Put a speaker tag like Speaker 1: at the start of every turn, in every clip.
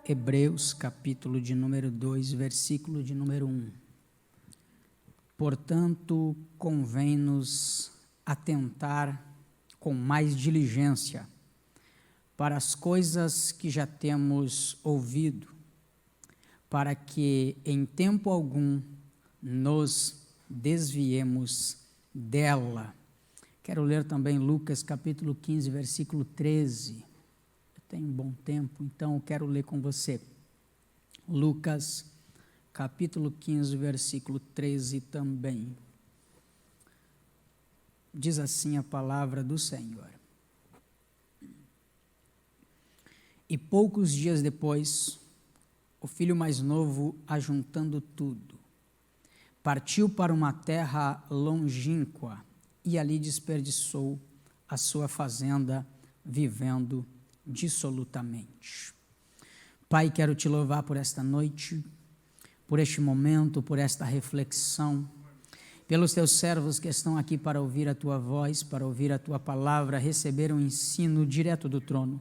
Speaker 1: Hebreus, capítulo de número 2, versículo de número 1. Portanto, convém-nos atentar com mais diligência para as coisas que já temos ouvido, para que em tempo algum nos desviemos dela. Quero ler também Lucas, capítulo 15, versículo 13. Eu tenho um bom tempo, então eu quero ler com você. Lucas, capítulo 15, versículo 13 também. Diz assim a palavra do Senhor. E poucos dias depois, o filho mais novo, ajuntando tudo, partiu para uma terra longínqua e ali desperdiçou a sua fazenda, vivendo dissolutamente. Pai, quero te louvar por esta noite, por este momento, por esta reflexão, pelos teus servos que estão aqui para ouvir a tua voz, para ouvir a tua palavra, receber um ensino direto do trono.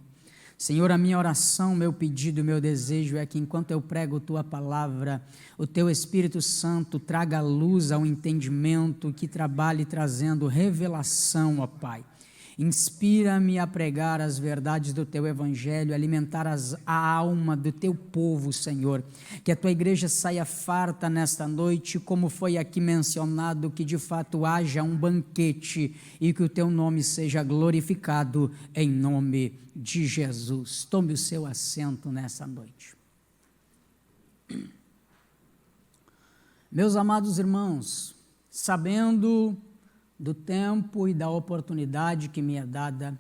Speaker 1: Senhor, a minha oração, meu pedido, meu desejo é que enquanto eu prego tua palavra, o teu Espírito Santo traga luz ao entendimento, que trabalhe trazendo revelação, ó Pai. Inspira-me a pregar as verdades do teu evangelho, alimentar a alma do teu povo, Senhor. Que a tua igreja saia farta nesta noite, como foi aqui mencionado, que de fato haja um banquete e que o teu nome seja glorificado em nome de Jesus. Tome o seu assento nessa noite. Meus amados irmãos, sabendo do tempo e da oportunidade que me é dada,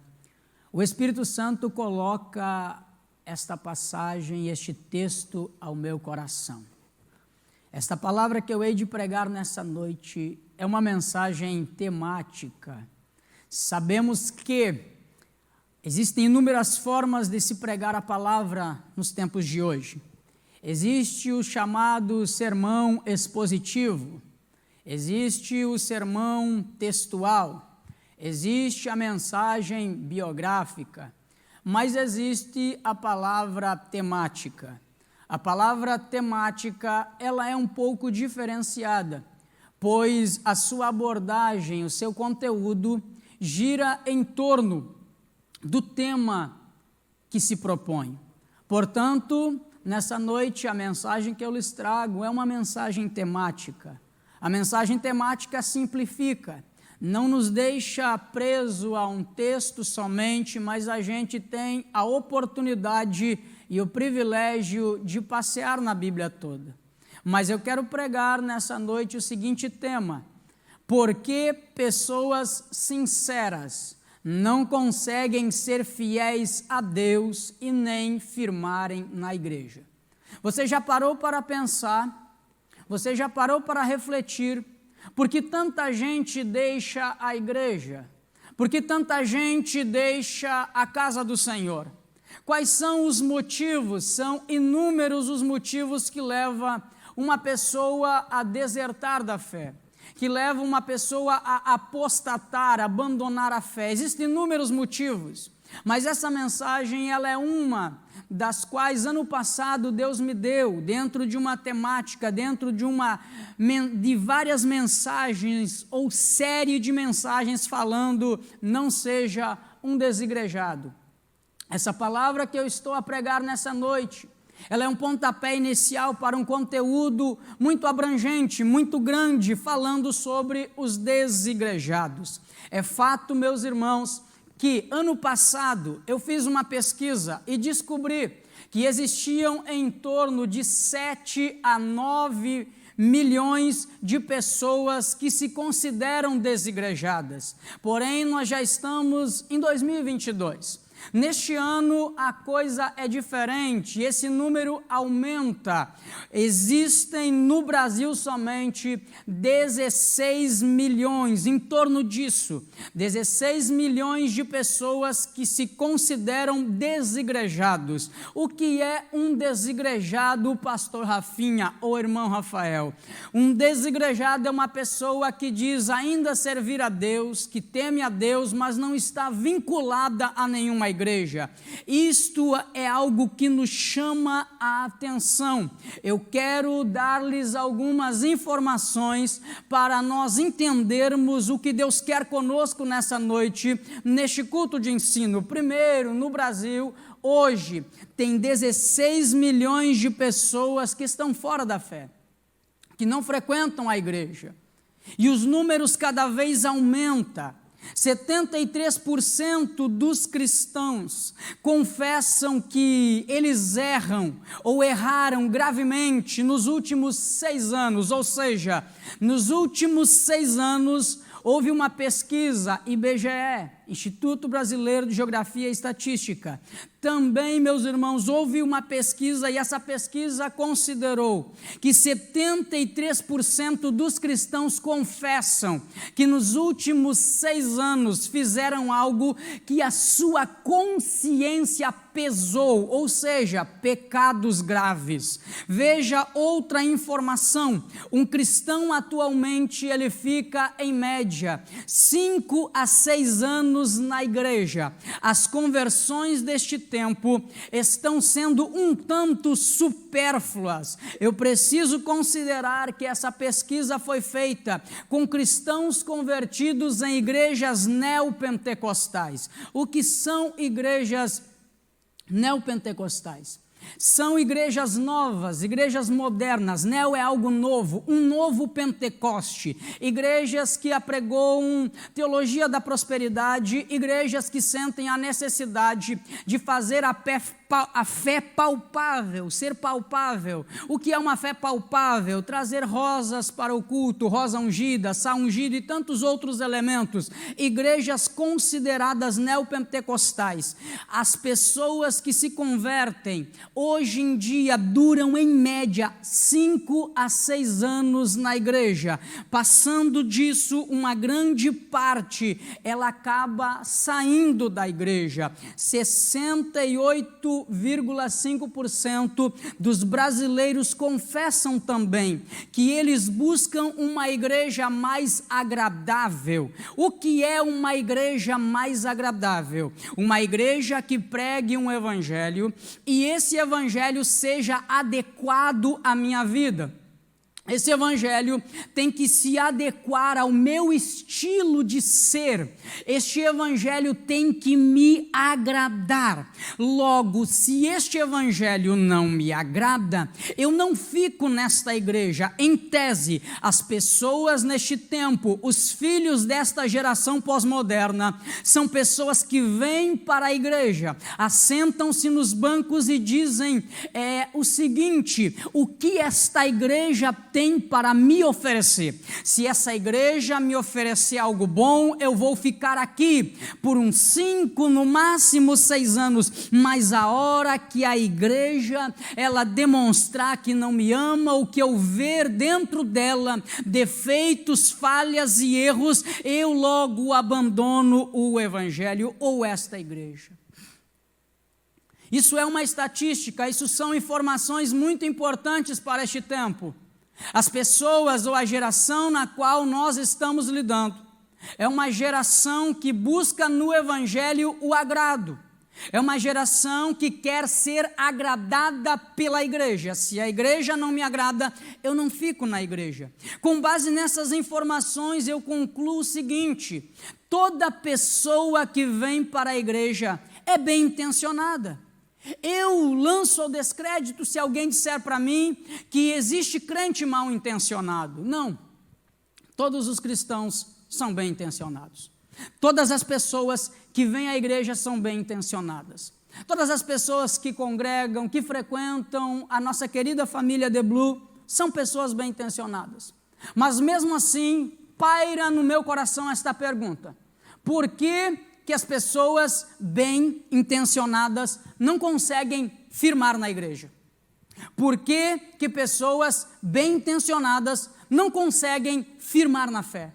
Speaker 1: o Espírito Santo coloca esta passagem, este texto ao meu coração. Esta palavra que eu hei de pregar nessa noite é uma mensagem temática. Sabemos que existem inúmeras formas de se pregar a palavra nos tempos de hoje. Existe o chamado sermão expositivo, existe o sermão textual, existe a mensagem biográfica, mas existe a palavra temática. A palavra temática, ela é um pouco diferenciada, pois a sua abordagem, o seu conteúdo, gira em torno do tema que se propõe. Portanto, nessa noite, a mensagem que eu lhes trago é uma mensagem temática. A mensagem temática simplifica, não nos deixa preso a um texto somente, mas a gente tem a oportunidade e o privilégio de passear na Bíblia toda. Mas eu quero pregar nessa noite o seguinte tema: por que pessoas sinceras não conseguem ser fiéis a Deus e nem firmarem na igreja? Você já parou para pensar? Você já parou para refletir por que tanta gente deixa a igreja? Por que tanta gente deixa a casa do Senhor? Quais são os motivos? São inúmeros os motivos que levam uma pessoa a desertar da fé, que levam uma pessoa a apostatar, a abandonar a fé. Existem inúmeros motivos, mas essa mensagem ela é uma das quais ano passado Deus me deu, dentro de uma temática, dentro de várias mensagens ou série de mensagens falando, não seja um desigrejado. Essa palavra que eu estou a pregar nessa noite, ela é um pontapé inicial para um conteúdo muito abrangente, muito grande, falando sobre os desigrejados. É fato, meus irmãos, que ano passado eu fiz uma pesquisa e descobri que existiam em torno de 7 a 9 milhões de pessoas que se consideram desigrejadas. Porém, nós já estamos em 2022. Neste ano a coisa é diferente, esse número aumenta. Existem no Brasil somente 16 milhões, em torno disso, 16 milhões de pessoas que se consideram desigrejados. O que é um desigrejado, pastor Rafinha ou irmão Rafael? Um desigrejado é uma pessoa que diz ainda servir a Deus, que teme a Deus, mas não está vinculada a nenhuma igreja. Isto é algo que nos chama a atenção. Eu quero dar-lhes algumas informações para nós entendermos o que Deus quer conosco nessa noite, neste culto de ensino. Primeiro, no Brasil, hoje, tem 16 milhões de pessoas que estão fora da fé, que não frequentam a igreja. E os números cada vez aumentam. 73% dos cristãos confessam que eles erram ou erraram gravemente nos últimos 6 anos, ou seja, nos últimos 6 anos houve uma pesquisa, IBGE, Instituto Brasileiro de Geografia e Estatística. Também, meus irmãos, houve uma pesquisa e essa pesquisa considerou que 73% dos cristãos confessam que nos últimos 6 anos fizeram algo que a sua consciência pesou, ou seja, pecados graves. Veja outra informação, um cristão atualmente ele fica em média 5 a 6 anos na igreja. As conversões deste tempo estão sendo um tanto supérfluas. Eu preciso considerar que essa pesquisa foi feita com cristãos convertidos em igrejas neopentecostais. O que são igrejas neopentecostais? São igrejas novas, igrejas modernas. Neo é algo novo, um novo Pentecoste. Igrejas que apregoam teologia da prosperidade, igrejas que sentem a necessidade de fazer a fé palpável, ser palpável. O que é uma fé palpável? Trazer rosas para o culto, rosa ungida, sal ungido e tantos outros elementos. Igrejas consideradas neopentecostais. As pessoas que se convertem hoje em dia duram em média 5 a 6 anos na igreja. Passando disso, uma grande parte ela acaba saindo da igreja. 68,5% dos brasileiros confessam também que eles buscam uma igreja mais agradável. O que é uma igreja mais agradável? Uma igreja que pregue um evangelho e esse evangelho seja adequado à minha vida. Esse evangelho tem que se adequar ao meu estilo de ser. Este evangelho tem que me agradar. Logo, se este evangelho não me agrada, eu não fico nesta igreja. Em tese, as pessoas neste tempo, os filhos desta geração pós-moderna, são pessoas que vêm para a igreja, assentam-se nos bancos e dizem o seguinte: o que esta igreja tem para me oferecer? Se essa igreja me oferecer algo bom, eu vou ficar aqui por uns 5, no máximo 6 anos, mas a hora que a igreja ela demonstrar que não me ama, ou que eu ver dentro dela defeitos, falhas e erros, eu logo abandono o evangelho ou esta igreja. Isso é uma estatística, isso são informações muito importantes para este tempo. As pessoas ou a geração na qual nós estamos lidando é uma geração que busca no evangelho o agrado. É uma geração que quer ser agradada pela igreja. Se a igreja não me agrada, eu não fico na igreja. Com base nessas informações, eu concluo o seguinte: toda pessoa que vem para a igreja é bem intencionada. Eu lanço ao descrédito se alguém disser para mim que existe crente mal intencionado. Não, todos os cristãos são bem intencionados. Todas as pessoas que vêm à igreja são bem intencionadas. Todas as pessoas que congregam, que frequentam a nossa querida família The Blue, são pessoas bem intencionadas. Mas mesmo assim, paira no meu coração esta pergunta: por que as pessoas bem intencionadas não conseguem firmar na igreja? Por que pessoas bem intencionadas não conseguem firmar na fé?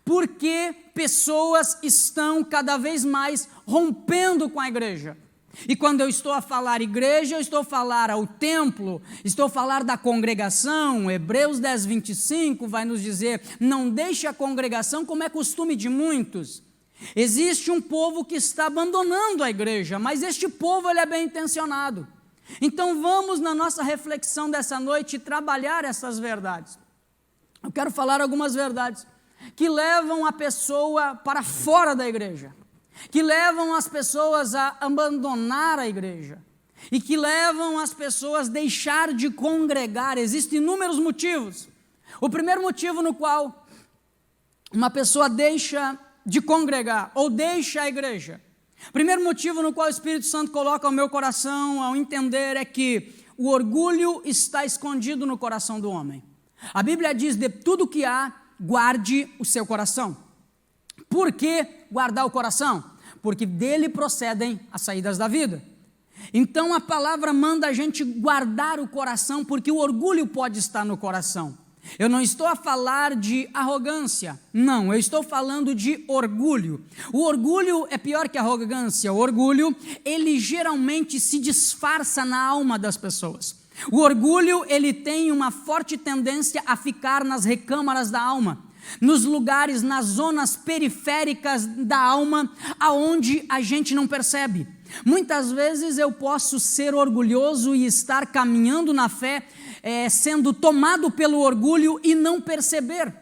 Speaker 1: Por que pessoas estão cada vez mais rompendo com a igreja? E quando eu estou a falar igreja, eu estou a falar ao templo, estou a falar da congregação. Hebreus 10:25 vai nos dizer: não deixe a congregação como é costume de muitos. Existe um povo que está abandonando a igreja, mas este povo ele é bem intencionado. Então vamos na nossa reflexão dessa noite trabalhar essas verdades. Eu quero falar algumas verdades que levam a pessoa para fora da igreja, que levam as pessoas a abandonar a igreja e que levam as pessoas a deixar de congregar. Existem inúmeros motivos. O primeiro motivo no qual uma pessoa deixa de congregar ou deixa a igreja, primeiro motivo no qual o Espírito Santo coloca ao meu coração ao entender é que o orgulho está escondido no coração do homem. A Bíblia diz: de tudo que há, guarde o seu coração. Por que guardar o coração? Porque dele procedem as saídas da vida. Então a palavra manda a gente guardar o coração, porque o orgulho pode estar no coração. Eu não estou a falar de arrogância, não, eu estou falando de orgulho. O orgulho é pior que a arrogância. O orgulho, ele geralmente se disfarça na alma das pessoas. O orgulho, ele tem uma forte tendência a ficar nas recâmaras da alma, nos lugares, nas zonas periféricas da alma, aonde a gente não percebe. Muitas vezes eu posso ser orgulhoso e estar caminhando na fé, sendo tomado pelo orgulho e não perceber.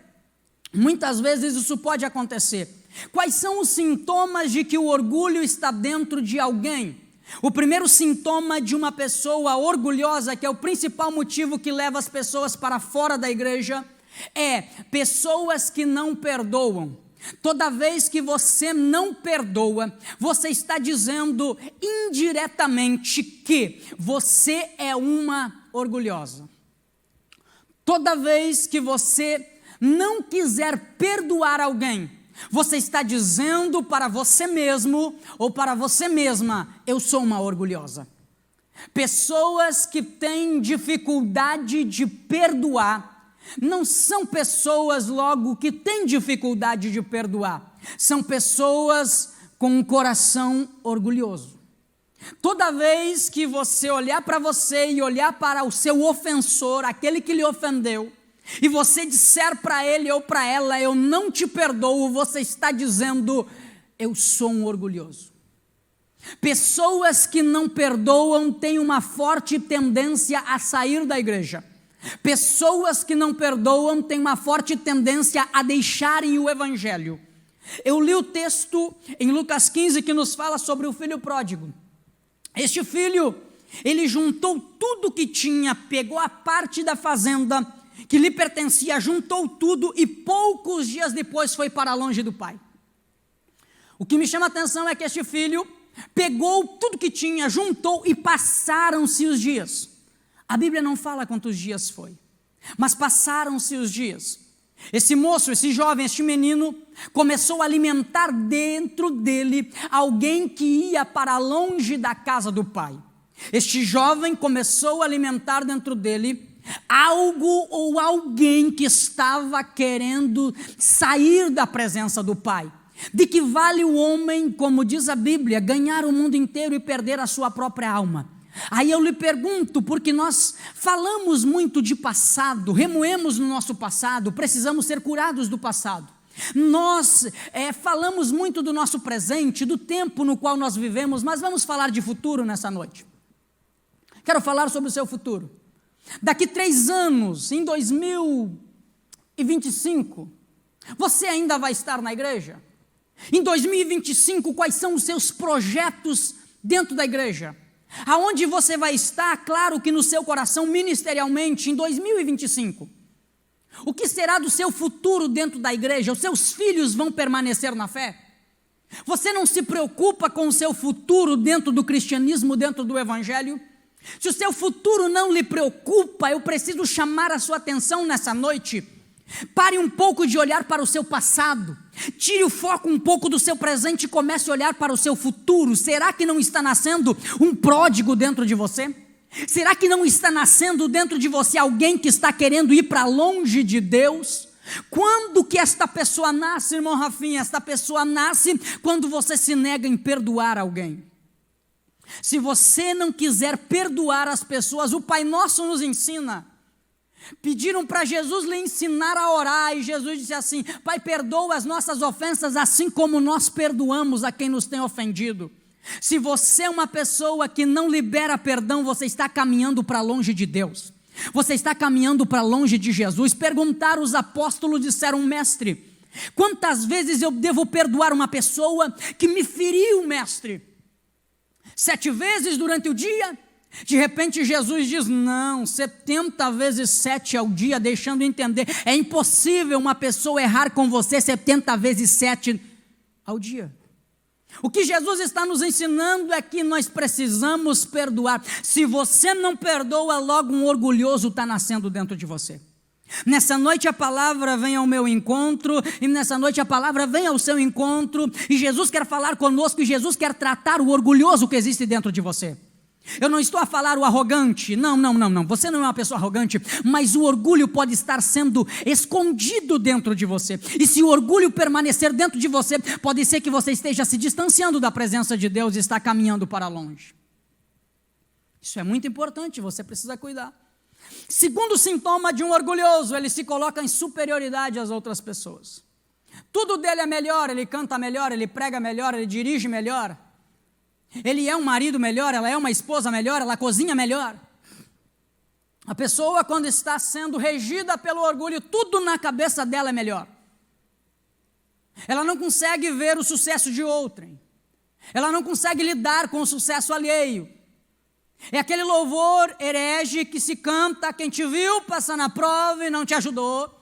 Speaker 1: Muitas vezes isso pode acontecer. Quais são os sintomas de que o orgulho está dentro de alguém? O primeiro sintoma de uma pessoa orgulhosa, que é o principal motivo que leva as pessoas para fora da igreja, é pessoas que não perdoam. Toda vez que você não perdoa, você está dizendo indiretamente que você é uma orgulhosa. Toda vez que você não quiser perdoar alguém, você está dizendo para você mesmo ou para você mesma: eu sou uma orgulhosa. Pessoas que têm dificuldade de perdoar não são pessoas logo que têm dificuldade de perdoar, são pessoas com um coração orgulhoso. Toda vez que você olhar para você e olhar para o seu ofensor, aquele que lhe ofendeu, e você disser para ele ou para ela: eu não te perdoo, você está dizendo: eu sou um orgulhoso. Pessoas que não perdoam têm uma forte tendência a sair da igreja. Pessoas que não perdoam têm uma forte tendência a deixarem o evangelho. Eu li o texto em Lucas 15 que nos fala sobre o filho pródigo. Este filho, ele juntou tudo que tinha, pegou a parte da fazenda que lhe pertencia, juntou tudo e poucos dias depois foi para longe do pai. O que me chama a atenção é que este filho pegou tudo que tinha, juntou e passaram-se os dias. A Bíblia não fala quantos dias foi, mas passaram-se os dias. Esse moço, esse jovem, este menino começou a alimentar dentro dele alguém que ia para longe da casa do pai. Este jovem começou a alimentar dentro dele algo ou alguém que estava querendo sair da presença do pai. De que vale o homem, como diz a Bíblia, ganhar o mundo inteiro e perder a sua própria alma? Aí eu lhe pergunto, porque nós falamos muito de passado, remoemos no nosso passado, precisamos ser curados do passado. Nós falamos muito do nosso presente, do tempo no qual nós vivemos, mas vamos falar de futuro nessa noite. Quero falar sobre o seu futuro. Daqui 3 anos, em 2025, você ainda vai estar na igreja? Em 2025, quais são os seus projetos dentro da igreja? Aonde você vai estar? Claro que no seu coração, ministerialmente, em 2025. O que será do seu futuro dentro da igreja? Os seus filhos vão permanecer na fé? Você não se preocupa com o seu futuro dentro do cristianismo, dentro do evangelho? Se o seu futuro não lhe preocupa, eu preciso chamar a sua atenção nessa noite. Pare um pouco de olhar para o seu passado, tire o foco um pouco do seu presente e comece a olhar para o seu futuro. Será que não está nascendo um pródigo dentro de você? Será que não está nascendo dentro de você alguém que está querendo ir para longe de Deus? Quando que esta pessoa nasce, irmão Rafinha? Esta pessoa nasce quando você se nega em perdoar alguém. Se você não quiser perdoar as pessoas, o Pai Nosso nos ensina Pediram para Jesus lhe ensinar a orar, e Jesus disse assim: Pai, perdoa as nossas ofensas, assim como nós perdoamos a quem nos tem ofendido. Se você é uma pessoa que não libera perdão, você está caminhando para longe de Deus, você está caminhando para longe de Jesus. Perguntaram os apóstolos, disseram: Mestre, quantas vezes eu devo perdoar uma pessoa que me feriu, mestre? 7 vezes durante o dia? De repente Jesus diz: não, 70 vezes 7 ao dia, deixando entender, é impossível uma pessoa errar com você 70 vezes 7 ao dia. O que Jesus está nos ensinando é que nós precisamos perdoar. Se você não perdoa, logo um orgulhoso está nascendo dentro de você. Nessa noite a palavra vem ao meu encontro, e nessa noite a palavra vem ao seu encontro, e Jesus quer falar conosco, e Jesus quer tratar o orgulhoso que existe dentro de você. Eu não estou a falar o arrogante, não, você não é uma pessoa arrogante, mas o orgulho pode estar sendo escondido dentro de você, e se o orgulho permanecer dentro de você, pode ser que você esteja se distanciando da presença de Deus e está caminhando para longe. Isso é muito importante, você precisa cuidar. Segundo sintoma de um orgulhoso, ele se coloca em superioridade às outras pessoas. Tudo dele é melhor, ele canta melhor, ele prega melhor, ele dirige melhor. Ele é um marido melhor, ela é uma esposa melhor, ela cozinha melhor. A pessoa, quando está sendo regida pelo orgulho, tudo na cabeça dela é melhor. Ela não consegue ver o sucesso de outrem. Ela não consegue lidar com o sucesso alheio. É aquele louvor herege que se canta, quem te viu passar na prova e não te ajudou.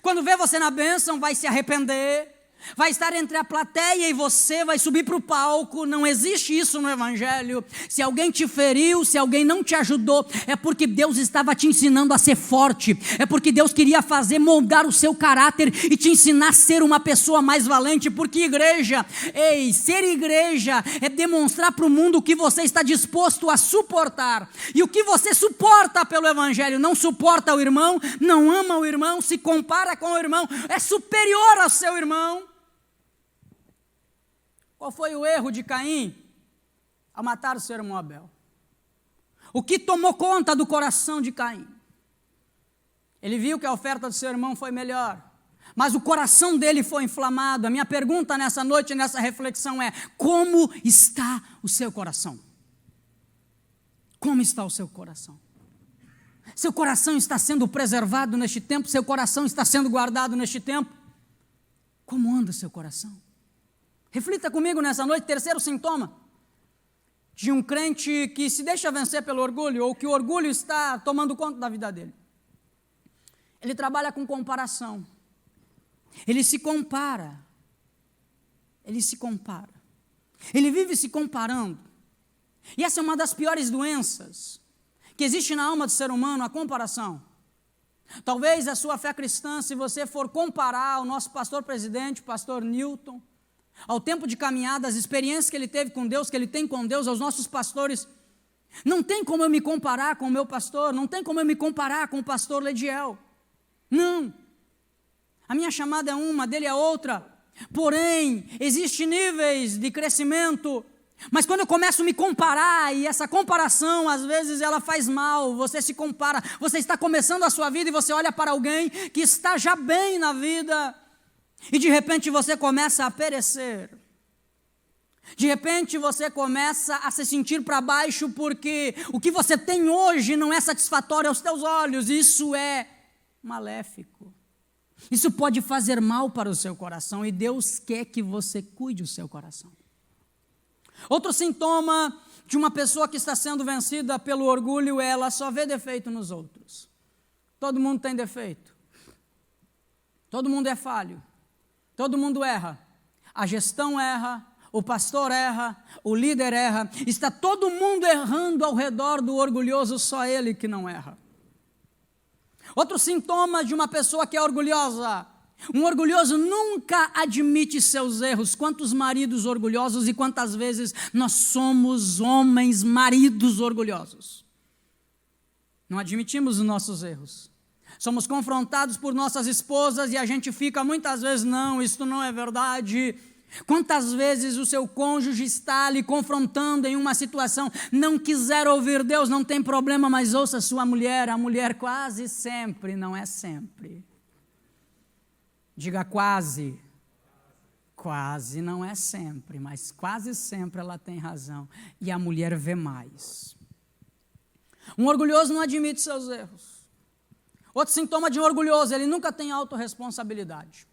Speaker 1: Quando vê você na bênção, vai se arrepender. Vai estar entre a plateia e você vai subir para o palco. Não existe isso no Evangelho. Se alguém te feriu, se alguém não te ajudou, é porque Deus estava te ensinando a ser forte, é porque Deus queria moldar o seu caráter e te ensinar a ser uma pessoa mais valente. Porque igreja, ser igreja é demonstrar para o mundo o que você está disposto a suportar, e o que você suporta pelo Evangelho. Não suporta o irmão, não ama o irmão, se compara com o irmão, é superior ao seu irmão. Qual foi o erro de Caim ao matar o seu irmão Abel? O que tomou conta do coração de Caim? Ele viu que a oferta do seu irmão foi melhor, mas o coração dele foi inflamado. A minha pergunta nessa noite, nessa reflexão é: como está o seu coração? Como está o seu coração? Seu coração está sendo preservado neste tempo? Seu coração está sendo guardado neste tempo? Como anda o seu coração? Reflita comigo nessa noite. Terceiro sintoma de um crente que se deixa vencer pelo orgulho, ou que o orgulho está tomando conta da vida dele. Ele trabalha com comparação. Ele se compara. Ele vive se comparando. E essa é uma das piores doenças que existe na alma do ser humano, a comparação. Talvez a sua fé cristã, se você for comparar o nosso pastor presidente, o pastor Newton, ao tempo de caminhada, as experiências que ele teve com Deus, que ele tem com Deus, aos nossos pastores, não tem como eu me comparar com o meu pastor, não tem como eu me comparar com o pastor Lediel. Não. A minha chamada é uma, a dele é outra. Porém, existem níveis de crescimento, mas quando eu começo a me comparar, e essa comparação, às vezes, ela faz mal. Você se compara, você está começando a sua vida e você olha para alguém que está já bem na vida, e de repente você começa a perecer. De repente você começa a se sentir para baixo porque o que você tem hoje não é satisfatório aos teus olhos. Isso é maléfico. Isso pode fazer mal para o seu coração, e Deus quer que você cuide o seu coração. Outro sintoma de uma pessoa que está sendo vencida pelo orgulho é ela só vê defeito nos outros. Todo mundo tem defeito. Todo mundo é falho. Todo mundo erra, a gestão erra, o pastor erra, o líder erra, está todo mundo errando ao redor do orgulhoso, só ele que não erra. Outro sintoma de uma pessoa que é orgulhosa: um orgulhoso nunca admite seus erros. Quantos maridos orgulhosos e quantas vezes nós somos homens, maridos orgulhosos? Não admitimos os nossos erros. Somos confrontados por nossas esposas e a gente fica muitas vezes: não, isso não é verdade. Quantas vezes o seu cônjuge está lhe confrontando em uma situação, não quiser ouvir Deus, não tem problema, mas ouça sua mulher. A mulher quase sempre, não é sempre. Diga quase. Quase não é sempre, mas quase sempre ela tem razão. E a mulher vê mais. Um orgulhoso não admite seus erros. Outro sintoma de um orgulhoso, ele nunca tem autorresponsabilidade.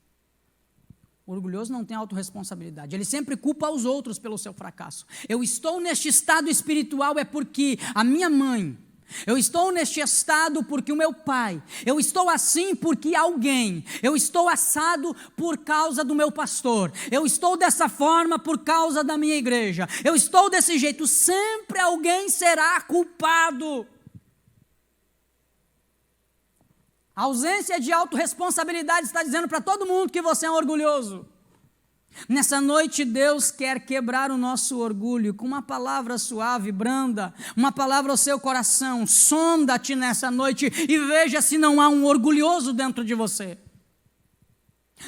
Speaker 1: O orgulhoso não tem autorresponsabilidade, ele sempre culpa os outros pelo seu fracasso. Eu estou neste estado espiritual é porque a minha mãe, eu estou neste estado porque o meu pai, eu estou assim porque alguém, eu estou assado por causa do meu pastor, eu estou dessa forma por causa da minha igreja, eu estou desse jeito, sempre alguém será culpado. A ausência de autorresponsabilidade está dizendo para todo mundo que você é um orgulhoso. Nessa noite Deus quer quebrar o nosso orgulho com uma palavra suave, branda, uma palavra ao seu coração. Sonda-te nessa noite e veja se não há um orgulhoso dentro de você.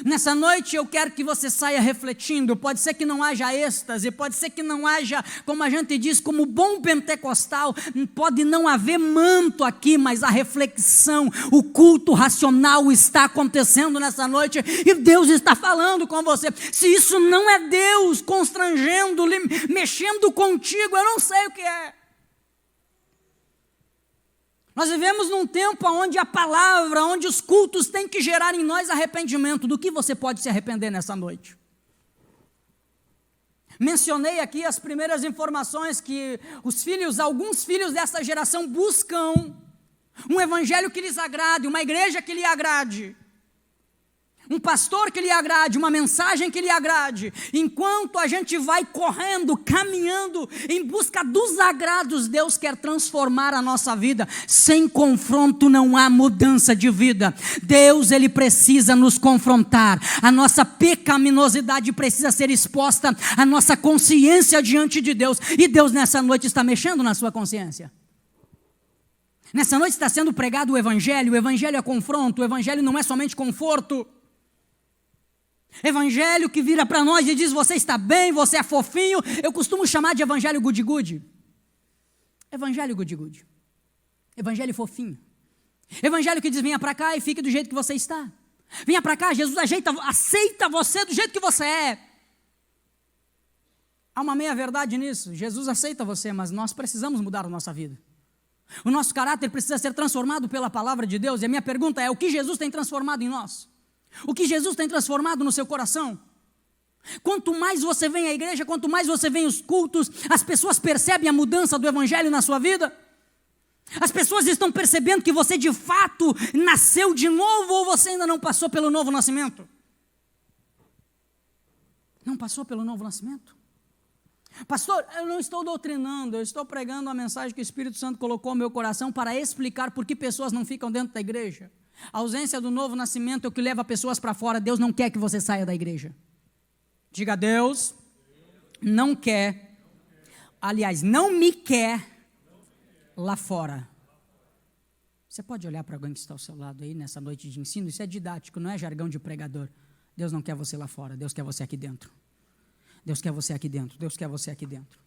Speaker 1: Nessa noite eu quero que você saia refletindo. Pode ser que não haja êxtase, pode ser que não haja, como a gente diz, como bom pentecostal, pode não haver manto aqui, mas a reflexão, o culto racional está acontecendo nessa noite e Deus está falando com você. Se isso não é Deus constrangendo, mexendo contigo, eu não sei o que é. Nós vivemos num tempo onde a palavra, onde os cultos têm que gerar em nós arrependimento. Do que você pode se arrepender nessa noite? Mencionei aqui as primeiras informações que alguns filhos dessa geração buscam um evangelho que lhes agrade, uma igreja que lhe agrade, um pastor que lhe agrade, uma mensagem que lhe agrade. Enquanto a gente vai correndo, caminhando em busca dos agrados, Deus quer transformar a nossa vida. Sem confronto não há mudança de vida. Deus, Ele precisa nos confrontar. A nossa pecaminosidade precisa ser exposta, a nossa consciência diante de Deus. E Deus nessa noite está mexendo na sua consciência. Nessa noite está sendo pregado o Evangelho é confronto, o Evangelho não é somente conforto. Evangelho que vira para nós e diz, você está bem, você é fofinho. Eu costumo chamar de evangelho good-good. Evangelho good-good. Evangelho fofinho. Evangelho que diz, venha para cá e fique do jeito que você está. Venha para cá, Jesus aceita você do jeito que você é. Há uma meia-verdade nisso. Jesus aceita você, mas nós precisamos mudar a nossa vida. O nosso caráter precisa ser transformado pela palavra de Deus. E a minha pergunta é, o que Jesus tem transformado em nós? O que Jesus tem transformado no seu coração? Quanto mais você vem à igreja, quanto mais você vem aos cultos, as pessoas percebem a mudança do evangelho na sua vida? As pessoas estão percebendo que você de fato nasceu de novo ou você ainda não passou pelo novo nascimento? Não passou pelo novo nascimento? Pastor, eu não estou doutrinando, eu estou pregando a mensagem que o Espírito Santo colocou no meu coração para explicar por que pessoas não ficam dentro da igreja. A ausência do novo nascimento é o que leva pessoas para fora. Deus não quer que você saia da igreja. Diga, Deus não quer, aliás, não me quer lá fora. Você pode olhar para alguém que está ao seu lado aí nessa noite de ensino? Isso é didático, não é jargão de pregador. Deus não quer você lá fora, Deus quer você aqui dentro. Deus quer você aqui dentro, Deus quer você aqui dentro.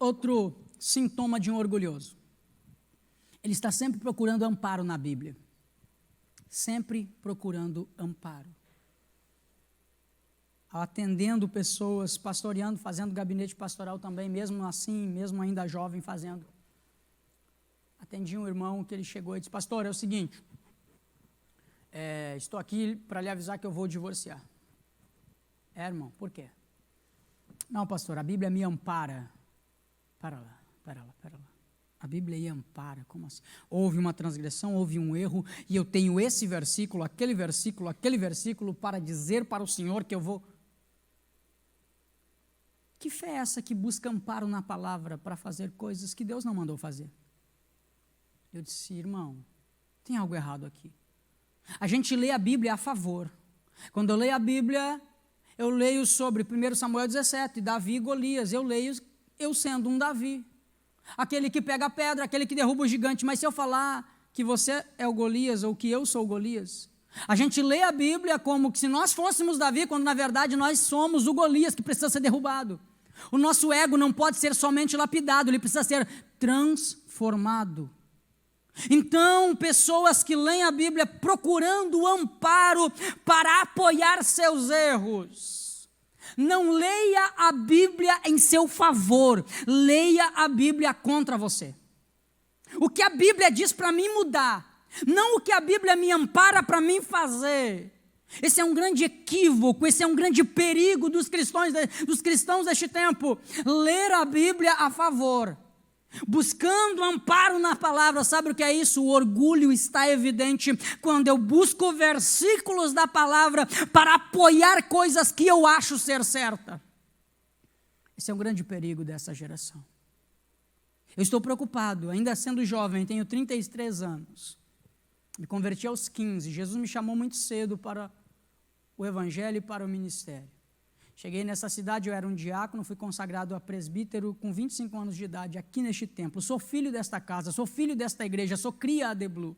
Speaker 1: Outro sintoma de um orgulhoso. Ele está sempre procurando amparo na Bíblia. Sempre procurando amparo. Atendendo pessoas, pastoreando, fazendo gabinete pastoral também, mesmo assim, mesmo ainda jovem fazendo. Atendi um irmão que ele chegou e disse, pastor, é o seguinte, estou aqui para lhe avisar que eu vou divorciar. Irmão, por quê? Não, pastor, a Bíblia me ampara. Para lá. A Bíblia aí ampara, como assim? Houve uma transgressão, houve um erro, e eu tenho esse versículo, aquele versículo, para dizer para o Senhor que eu vou... Que fé é essa que busca amparo na palavra para fazer coisas que Deus não mandou fazer? Eu disse, irmão, tem algo errado aqui. A gente lê a Bíblia a favor. Quando eu leio a Bíblia, eu leio sobre 1 Samuel 17, Davi e Golias, eu sendo um Davi, aquele que pega a pedra, aquele que derruba o gigante, mas se eu falar que você é o Golias ou que eu sou o Golias, A gente lê a Bíblia como que se nós fôssemos Davi, quando na verdade nós somos o Golias que precisa ser derrubado. O nosso ego não pode ser somente lapidado, ele precisa ser transformado. Então, pessoas que leem a Bíblia procurando amparo para apoiar seus erros, não leia a Bíblia em seu favor, leia a Bíblia contra você. O que a Bíblia diz para mim mudar, não o que a Bíblia me ampara para mim fazer. Esse é um grande equívoco, esse é um grande perigo dos cristãos deste tempo. Ler a Bíblia a favor, buscando amparo na palavra. Sabe o que é isso? O orgulho está evidente quando eu busco versículos da palavra para apoiar coisas que eu acho ser certa. Esse é um grande perigo dessa geração. Eu estou preocupado, ainda sendo jovem, tenho 33 anos. Me converti aos 15. Jesus me chamou muito cedo para o evangelho e para o ministério. Cheguei nessa cidade, eu era um diácono, fui consagrado a presbítero com 25 anos de idade, aqui neste templo. Sou filho desta casa, sou filho desta igreja, sou cria AD Blue.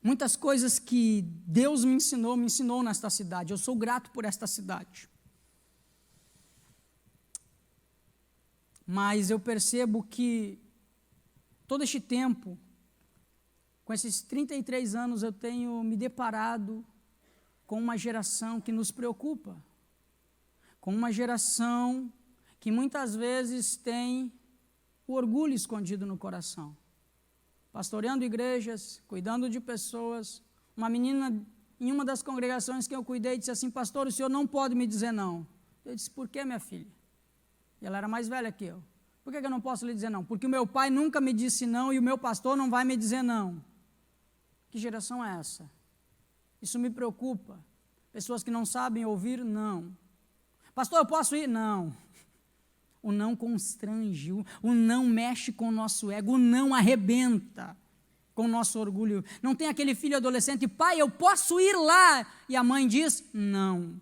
Speaker 1: Muitas coisas que Deus me ensinou nesta cidade. Eu sou grato por esta cidade. Mas eu percebo que todo este tempo, com esses 33 anos, eu tenho me deparado com uma geração que nos preocupa, com uma geração que muitas vezes tem o orgulho escondido no coração. Pastoreando igrejas, cuidando de pessoas, uma menina em uma das congregações que eu cuidei disse assim: pastor, o senhor não pode me dizer não. Eu disse: por que, minha filha? E ela era mais velha que eu. Por que eu não posso lhe dizer não? Porque o meu pai nunca me disse não e o meu pastor não vai me dizer não. Que geração é essa? Isso me preocupa. Pessoas que não sabem ouvir, não. Pastor, eu posso ir? Não. O não constrange, o não mexe com o nosso ego, o não arrebenta com o nosso orgulho. Não tem aquele filho adolescente: pai, eu posso ir lá? E a mãe diz: não.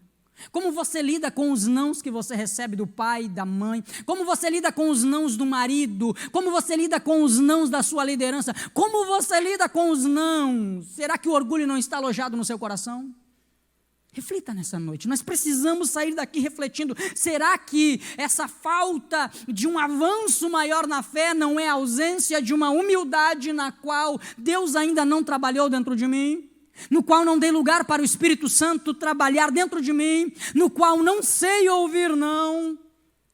Speaker 1: Como você lida com os nãos que você recebe do pai e da mãe? Como você lida com os nãos do marido? Como você lida com os nãos da sua liderança? Como você lida com os nãos? Será que o orgulho não está alojado no seu coração? Reflita nessa noite. Nós precisamos sair daqui refletindo. Será que essa falta de um avanço maior na fé não é a ausência de uma humildade na qual Deus ainda não trabalhou dentro de mim? No qual não dei lugar para o Espírito Santo trabalhar dentro de mim, no qual não sei ouvir não.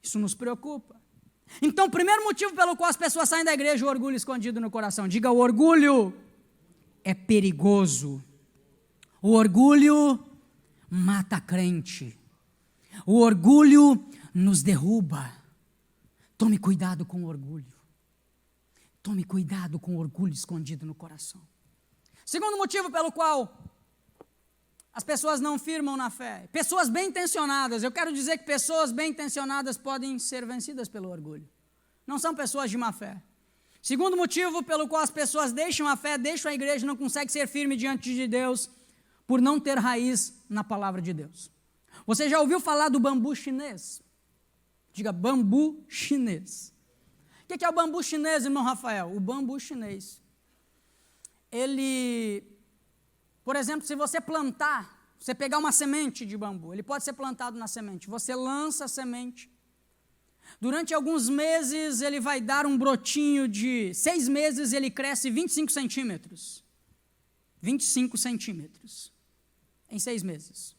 Speaker 1: Isso nos preocupa. Então, o primeiro motivo pelo qual as pessoas saem da igreja: o orgulho escondido no coração. Diga: o orgulho é perigoso. O orgulho mata crente. O orgulho nos derruba. Tome cuidado com o orgulho. Tome cuidado com o orgulho escondido no coração. Segundo motivo pelo qual as pessoas não firmam na fé: pessoas bem intencionadas. Eu quero dizer que pessoas bem intencionadas podem ser vencidas pelo orgulho. Não são pessoas de má fé. Segundo motivo pelo qual as pessoas deixam a fé, deixam a igreja, não conseguem ser firmes diante de Deus, por não ter raiz na palavra de Deus. Você já ouviu falar do bambu chinês? Diga: bambu chinês. O que é o bambu chinês, irmão Rafael? O bambu chinês, ele, por exemplo, se você plantar, você pegar uma semente de bambu, ele pode ser plantado na semente. Você lança a semente. Durante alguns meses ele vai dar um brotinho de 6 meses, ele cresce 25 centímetros. 25 centímetros. Em 6 meses.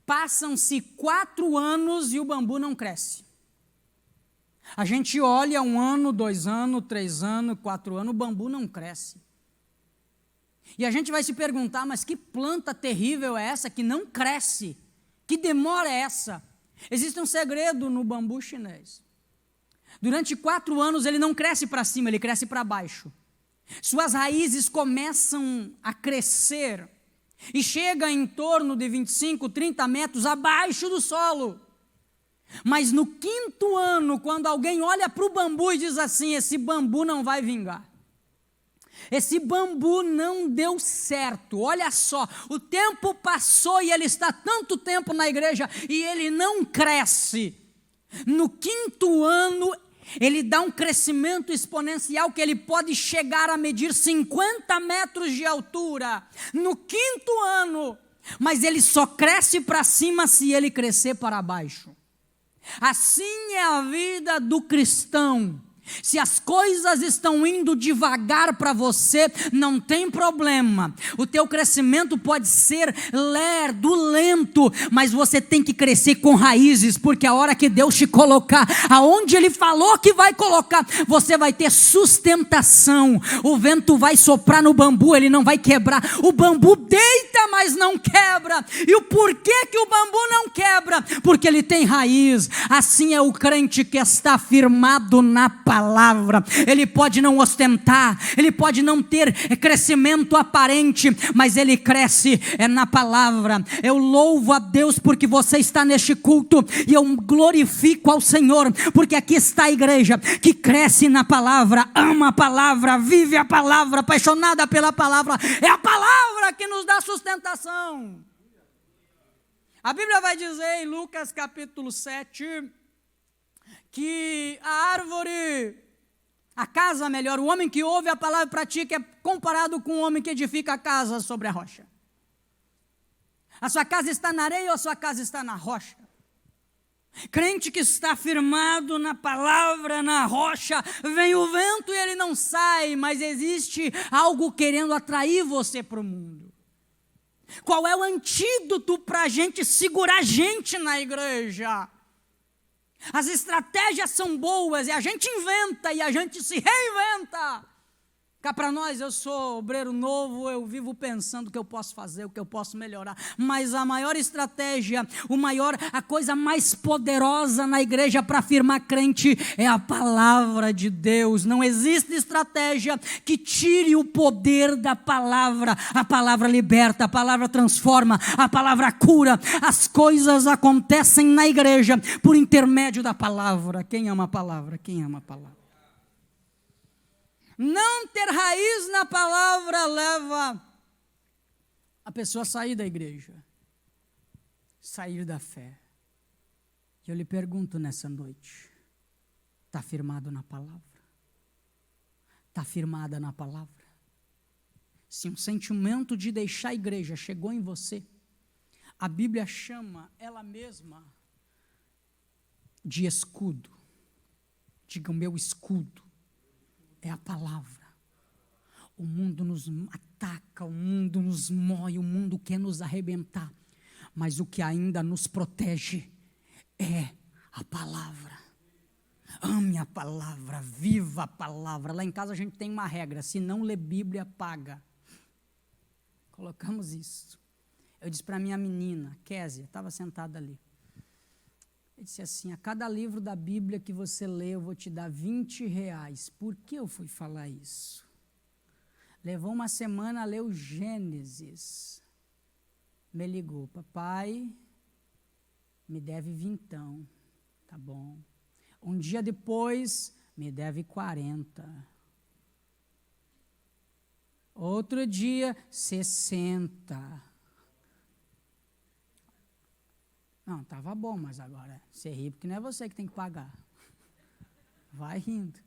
Speaker 1: Passam-se 4 anos e o bambu não cresce. A gente olha 1 ano, 2 anos, 3 anos, 4 anos, o bambu não cresce. E a gente vai se perguntar: mas que planta terrível é essa que não cresce? Que demora é essa? Existe um segredo no bambu chinês. Durante 4 anos ele não cresce para cima, ele cresce para baixo. Suas raízes começam a crescer e chega em torno de 25, 30 metros abaixo do solo. Mas no 5º ano, quando alguém olha para o bambu e diz assim: esse bambu não vai vingar. Esse bambu não deu certo. Olha só, o tempo passou e ele está tanto tempo na igreja e ele não cresce. No 5º ano, ele dá um crescimento exponencial que ele pode chegar a medir 50 metros de altura no 5º ano, mas ele só cresce para cima se ele crescer para baixo. Assim é a vida do cristão. Se as coisas estão indo devagar para você, não tem problema. O teu crescimento pode ser lerdo, lento, mas você tem que crescer com raízes, porque a hora que Deus te colocar aonde Ele falou que vai colocar, você vai ter sustentação. O vento vai soprar no bambu, ele não vai quebrar. O bambu deita, mas não quebra. E o porquê que o bambu não quebra? Porque ele tem raiz. Assim é o crente que está firmado na palavra. Ele pode não ostentar, ele pode não ter crescimento aparente, mas ele cresce na palavra. Eu louvo a Deus porque você está neste culto, e eu glorifico ao Senhor, porque aqui está a igreja que cresce na palavra, ama a palavra, vive a palavra, apaixonada pela palavra. É a palavra que nos dá sustentação. A Bíblia vai dizer em Lucas capítulo 7, que a árvore, a casa melhor, o homem que ouve a palavra e pratica é comparado com o homem que edifica a casa sobre a rocha. A sua casa está na areia ou a sua casa está na rocha? Crente que está firmado na palavra, na rocha, vem o vento e ele não sai, mas existe algo querendo atrair você para o mundo. Qual é o antídoto para a gente segurar a gente na igreja? As estratégias são boas e a gente inventa e a gente se reinventa. Cá para nós, eu sou obreiro novo, eu vivo pensando o que eu posso fazer, o que eu posso melhorar. Mas a maior estratégia, a coisa mais poderosa na igreja para afirmar crente é a palavra de Deus. Não existe estratégia que tire o poder da palavra. A palavra liberta, a palavra transforma, a palavra cura. As coisas acontecem na igreja por intermédio da palavra. Quem ama a palavra? Quem ama a palavra? Não ter raiz na palavra leva a pessoa a sair da igreja, sair da fé. E eu lhe pergunto nessa noite, está firmado na palavra? Está firmada na palavra? Se um sentimento de deixar a igreja chegou em você, a Bíblia chama ela mesma de escudo. Diga, o meu escudo é a palavra. O mundo nos ataca, o mundo nos mói, o mundo quer nos arrebentar, mas o que ainda nos protege é a palavra. Ame a palavra, viva a palavra. Lá em casa a gente tem uma regra: se não lê Bíblia, paga. Colocamos isso. Eu disse para minha menina, Késia, estava sentada ali. Eu disse assim: a cada livro da Bíblia que você lê, eu vou te dar R$20. Por que eu fui falar isso? Levou uma semana a ler o Gênesis. Me ligou: papai, me deve vintão. Tá bom. Um dia depois, me deve 40. Outro dia, 60. Não, estava bom, mas agora você ri porque não é você que tem que pagar. Vai rindo.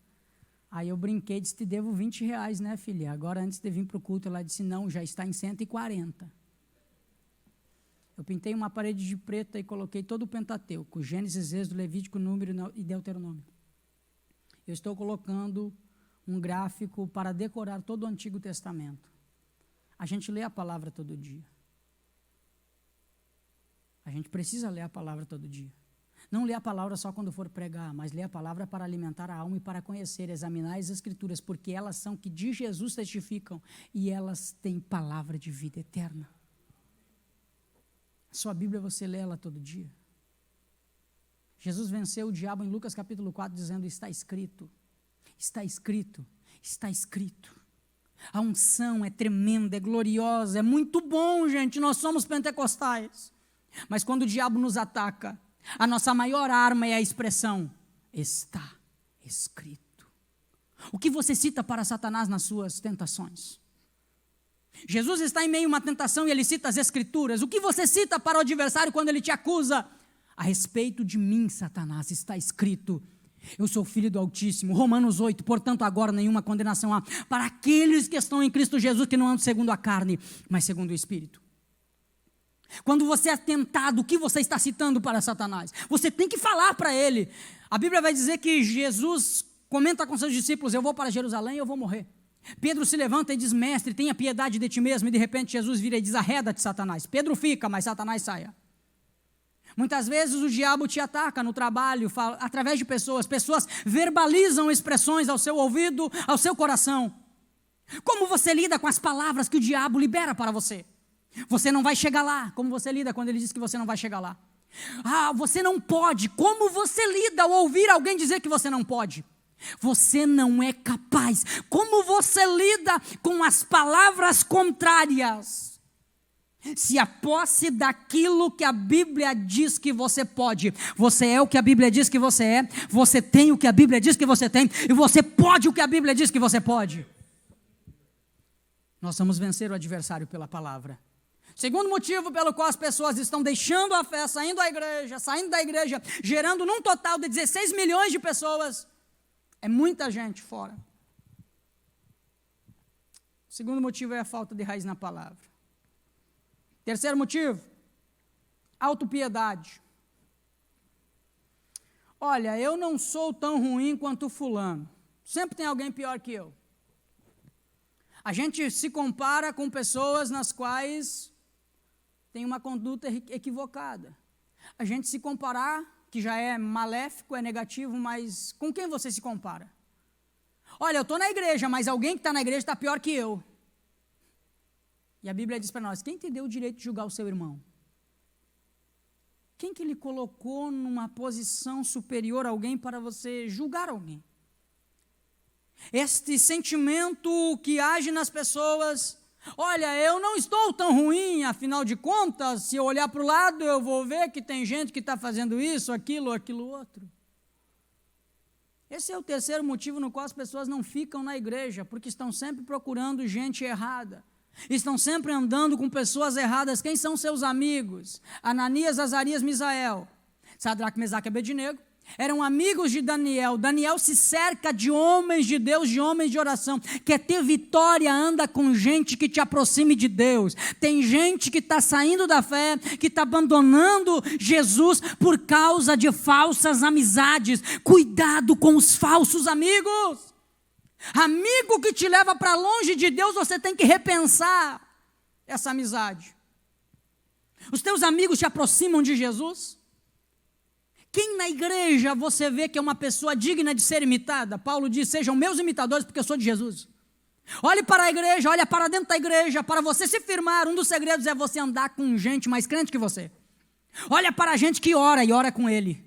Speaker 1: Aí eu brinquei, disse: te devo R$20, né, filha? Agora, antes de vir para o culto, ela disse: não, já está em 140. Eu pintei uma parede de preto e coloquei todo o Pentateuco, Gênesis, Êxodo, Levítico, Número e Deuteronômio. Eu estou colocando um gráfico para decorar todo o Antigo Testamento. A gente lê a palavra todo dia. A gente precisa ler a palavra todo dia. Não lê a palavra só quando for pregar, mas lê a palavra para alimentar a alma e para conhecer, examinar as Escrituras, porque elas são que de Jesus testificam e elas têm palavra de vida eterna. A sua Bíblia, você lê ela todo dia. Jesus venceu o diabo em Lucas capítulo 4, dizendo: está escrito, está escrito, está escrito. A unção é tremenda, é gloriosa, é muito bom, gente. Nós somos pentecostais. Mas quando o diabo nos ataca, a nossa maior arma é a expressão: está escrito. O que você cita para Satanás nas suas tentações? Jesus está em meio a uma tentação e ele cita as Escrituras. O que você cita para o adversário quando ele te acusa? A respeito de mim, Satanás, está escrito. Eu sou filho do Altíssimo. Romanos 8, portanto agora nenhuma condenação há para aqueles que estão em Cristo Jesus, que não andam segundo a carne, mas segundo o Espírito. Quando você é tentado, o que você está citando para Satanás? Você tem que falar para ele. A Bíblia vai dizer que Jesus comenta com seus discípulos: eu vou para Jerusalém e eu vou morrer. Pedro se levanta e diz: mestre, tenha piedade de ti mesmo. E de repente Jesus vira e diz: arreda-te, Satanás. Pedro fica, mas Satanás saia. Muitas vezes o diabo te ataca no trabalho, através de pessoas verbalizam expressões ao seu ouvido, ao seu coração. Como você lida com as palavras que o diabo libera para você? Você não vai chegar lá. Como você lida quando ele diz que você não vai chegar lá? Você não pode. Como você lida ao ouvir alguém dizer que você não pode? Você não é capaz. Como você lida com as palavras contrárias? Se a posse daquilo que a Bíblia diz que você pode, você é o que a Bíblia diz que você é, você tem o que a Bíblia diz que você tem, e você pode o que a Bíblia diz que você pode. Nós vamos vencer o adversário pela palavra. Segundo motivo pelo qual as pessoas estão deixando a fé, saindo da igreja, gerando num total de 16 milhões de pessoas, é muita gente fora. O segundo motivo é a falta de raiz na palavra. Terceiro motivo, autopiedade. Olha, eu não sou tão ruim quanto fulano. Sempre tem alguém pior que eu. A gente se compara com pessoas nas quais tem uma conduta equivocada. A gente se comparar, que já é maléfico, é negativo, mas com quem você se compara? Olha, eu estou na igreja, mas alguém que está na igreja está pior que eu. E a Bíblia diz para nós: quem te deu o direito de julgar o seu irmão? Quem que lhe colocou numa posição superior a alguém para você julgar alguém? Este sentimento que age nas pessoas: olha, eu não estou tão ruim, afinal de contas, se eu olhar para o lado, eu vou ver que tem gente que está fazendo isso, aquilo outro. Esse é o terceiro motivo no qual as pessoas não ficam na igreja, porque estão sempre procurando gente errada. Estão sempre andando com pessoas erradas. Quem são seus amigos? Ananias, Azarias, Misael, Sadraque, Mesaque e Abednego eram amigos de Daniel. Daniel se cerca de homens de Deus, de homens de oração. Quer ter vitória, anda com gente que te aproxime de Deus. Tem gente que está saindo da fé, que está abandonando Jesus por causa de falsas amizades. Cuidado com os falsos amigos. Amigo que te leva para longe de Deus, você tem que repensar essa amizade. Os teus amigos te aproximam de Jesus? Quem na igreja você vê que é uma pessoa digna de ser imitada? Paulo diz: sejam meus imitadores, porque eu sou de Jesus. Olhe para a igreja, olha para dentro da igreja. Para você se firmar, um dos segredos é você andar com gente mais crente que você. Olha para a gente que ora e ora com ele.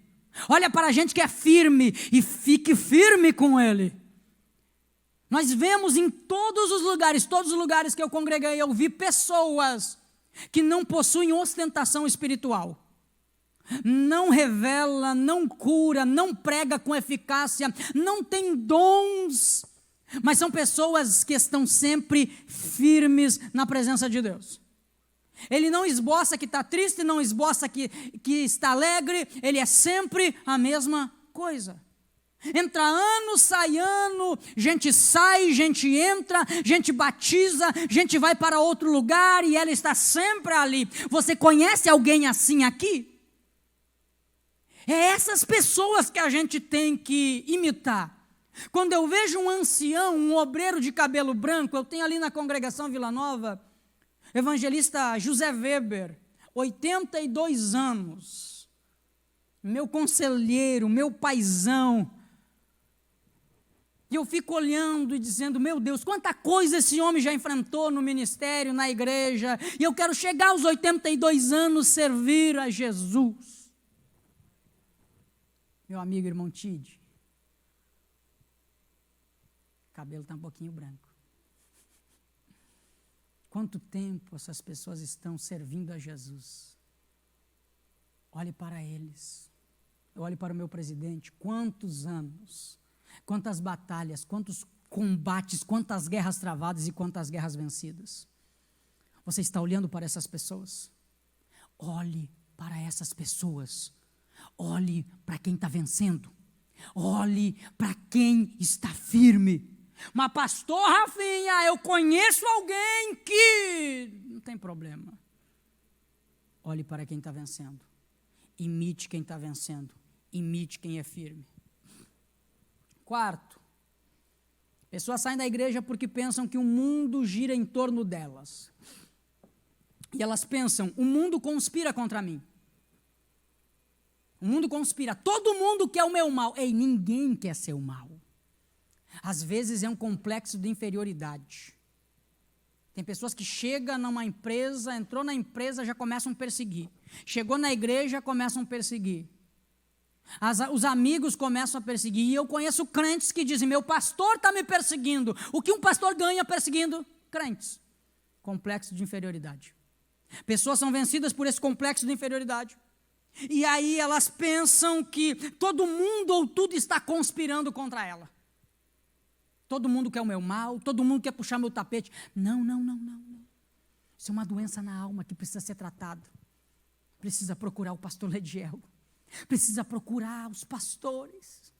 Speaker 1: Olha para a gente que é firme e fique firme com ele. Nós vemos em todos os lugares que eu congreguei, eu vi pessoas que não possuem ostentação espiritual. Não revela, não cura, não prega com eficácia, não tem dons, mas são pessoas que estão sempre firmes na presença de Deus. Ele não esboça que está triste, não esboça que está alegre, ele é sempre a mesma coisa. Entra ano, sai ano, gente sai, gente entra, gente batiza, gente vai para outro lugar e ela está sempre ali. Você conhece alguém assim aqui? É essas pessoas que a gente tem que imitar. Quando eu vejo um ancião, um obreiro de cabelo branco, eu tenho ali na congregação Vila Nova, evangelista José Weber, 82 anos, meu conselheiro, meu paizão. E eu fico olhando e dizendo: meu Deus, quanta coisa esse homem já enfrentou no ministério, na igreja, e eu quero chegar aos 82 anos servir a Jesus. Meu amigo irmão Tide, o cabelo está um pouquinho branco. Quanto tempo essas pessoas estão servindo a Jesus? Olhe para eles. Eu olho para o meu presidente. Quantos anos, quantas batalhas, quantos combates, quantas guerras travadas e quantas guerras vencidas. Você está olhando para essas pessoas? Olhe para essas pessoas. Olhe para quem está vencendo. Olhe para quem está firme. Mas pastor Rafinha, eu conheço alguém que... Não tem problema. Olhe para quem está vencendo. Imite quem está vencendo. Imite quem é firme. Quarto, pessoas saem da igreja porque pensam que o mundo gira em torno delas. E elas pensam, o mundo conspira contra mim. O mundo conspira, todo mundo quer o meu mal. Ei, ninguém quer seu mal. Às vezes é um complexo de inferioridade. Tem pessoas que chegam numa empresa, entrou na empresa, já começam a perseguir. Chegou na igreja, começam a perseguir. Os amigos começam a perseguir. E eu conheço crentes que dizem, meu pastor está me perseguindo. O que um pastor ganha perseguindo crentes? Complexo de inferioridade. Pessoas são vencidas por esse complexo de inferioridade. E aí elas pensam que todo mundo ou tudo está conspirando contra ela. Todo mundo quer o meu mal, todo mundo quer puxar meu tapete. Não. Isso é uma doença na alma que precisa ser tratada. Precisa procurar o pastor Lediel. Precisa procurar os pastores.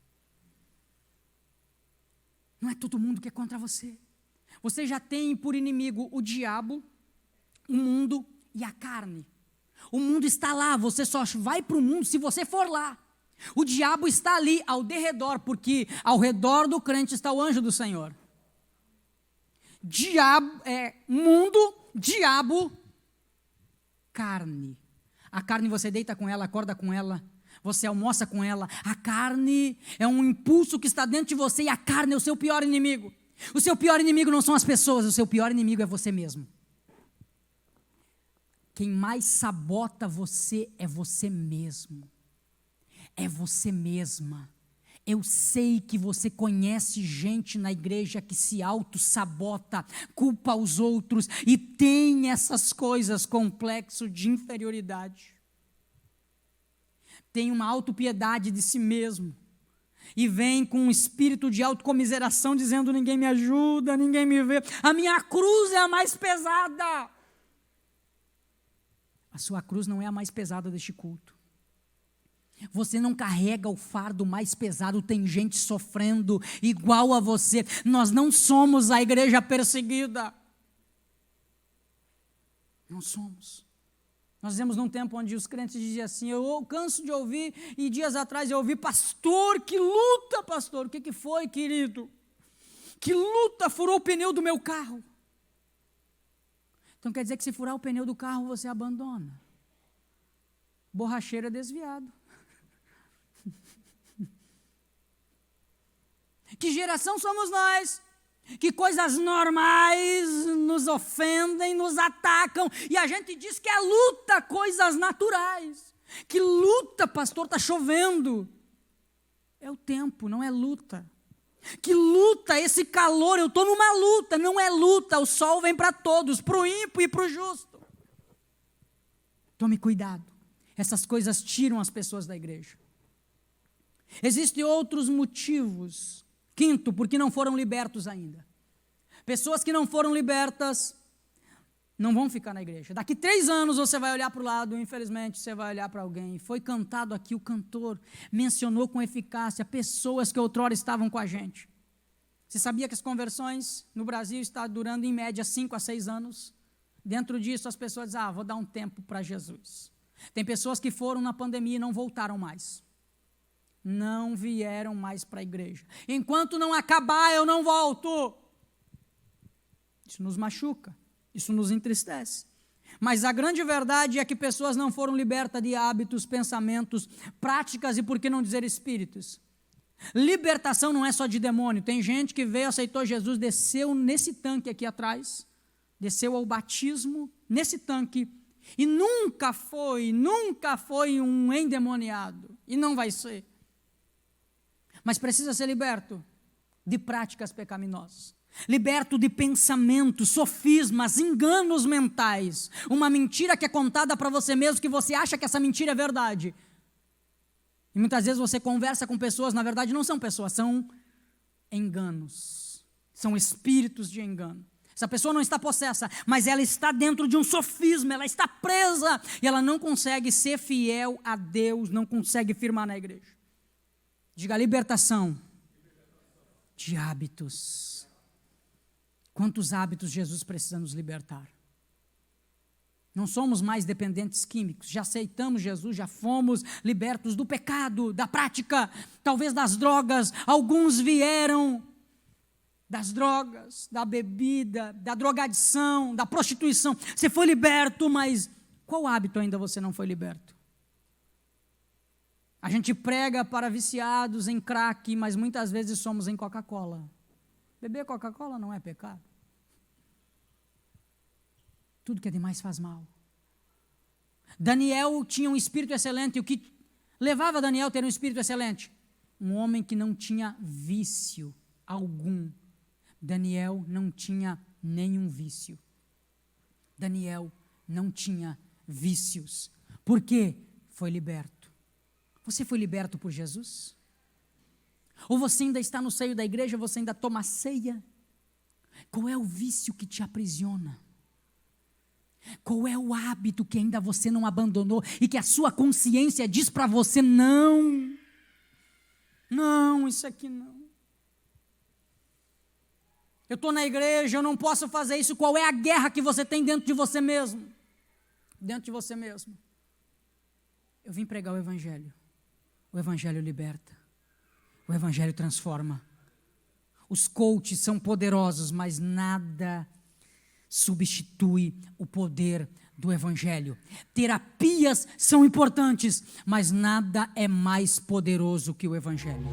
Speaker 1: Não é todo mundo que é contra você. Você já tem por inimigo o diabo, o mundo e a carne. O mundo está lá, você só vai para o mundo se você for lá. O diabo está ali ao derredor, porque ao redor do crente está o anjo do Senhor. Mundo, diabo, carne. A carne você deita com ela, acorda com ela, você almoça com ela. A carne é um impulso que está dentro de você e a carne é o seu pior inimigo. O seu pior inimigo não são as pessoas, o seu pior inimigo é você mesmo. Quem mais sabota você é você mesmo. É você mesma. Eu sei que você conhece gente na igreja que se auto-sabota, culpa os outros e tem essas coisas, complexo de inferioridade. Tem uma autopiedade de si mesmo. E vem com um espírito de autocomiseração, dizendo, ninguém me ajuda, ninguém me vê. A minha cruz é a mais pesada. A sua cruz não é a mais pesada deste culto. Você não carrega o fardo mais pesado, tem gente sofrendo igual a você. Nós não somos a igreja perseguida. Não somos. Nós vivemos num tempo onde os crentes diziam assim, eu canso de ouvir, e dias atrás eu ouvi, pastor, que luta, pastor. O que foi, querido? Que luta, furou o pneu do meu carro. Então quer dizer que se furar o pneu do carro, você abandona. Borracheiro é desviado. Que geração somos nós? Que coisas normais nos ofendem, nos atacam, e a gente diz que é luta, coisas naturais. Que luta, pastor, está chovendo. É o tempo, não é luta. Que luta, esse calor, eu estou numa luta, não é luta, o sol vem para todos, para o ímpio e para o justo. Tome cuidado, essas coisas tiram as pessoas da igreja. Existem outros motivos. Quinto, porque não foram libertos ainda. Pessoas que não foram libertas não vão ficar na igreja. Daqui 3 anos você vai olhar para o lado, infelizmente você vai olhar para alguém. Foi cantado aqui, o cantor mencionou com eficácia pessoas que outrora estavam com a gente. Você sabia que as conversões no Brasil estão durando em média 5 a 6 anos? Dentro disso as pessoas dizem, vou dar um tempo para Jesus. Tem pessoas que foram na pandemia e não voltaram mais. Não vieram mais para a igreja. Enquanto não acabar, eu não volto. Isso nos machuca, isso nos entristece. Mas a grande verdade é que pessoas não foram libertas de hábitos, pensamentos, práticas e, por que não dizer, espíritos. Libertação não é só de demônio. Tem gente que veio, aceitou Jesus, desceu nesse tanque aqui atrás, desceu ao batismo nesse tanque e nunca foi um endemoniado. E não vai ser. Mas precisa ser liberto de práticas pecaminosas, liberto de pensamentos, sofismas, enganos mentais, uma mentira que é contada para você mesmo, que você acha que essa mentira é verdade. E muitas vezes você conversa com pessoas, na verdade não são pessoas, são enganos, são espíritos de engano. Essa pessoa não está possessa, mas ela está dentro de um sofisma, ela está presa, e ela não consegue ser fiel a Deus, não consegue firmar na igreja. Diga libertação de hábitos. Quantos hábitos Jesus precisa nos libertar? Não somos mais dependentes químicos, já aceitamos Jesus, já fomos libertos do pecado, da prática, talvez das drogas. Alguns vieram das drogas, da bebida, da drogadição, da prostituição. Você foi liberto, mas qual hábito ainda você não foi liberto? A gente prega para viciados em crack, mas muitas vezes somos em Coca-Cola. Beber Coca-Cola não é pecado. Tudo que é demais faz mal. Daniel tinha um espírito excelente. O que levava Daniel a ter um espírito excelente? Um homem que não tinha vício algum. Daniel não tinha nenhum vício. Daniel não tinha vícios. Por quê? Foi liberto. Você foi liberto por Jesus? Ou você ainda está no seio da igreja, você ainda toma ceia? Qual é o vício que te aprisiona? Qual é o hábito que ainda você não abandonou e que a sua consciência diz para você não? Não, isso aqui não. Eu estou na igreja, eu não posso fazer isso. Qual é a guerra que você tem dentro de você mesmo? Dentro de você mesmo. Eu vim pregar o Evangelho. O Evangelho liberta. O Evangelho transforma. Os coaches são poderosos, mas nada substitui o poder do Evangelho. Terapias são importantes, mas nada é mais poderoso que o Evangelho.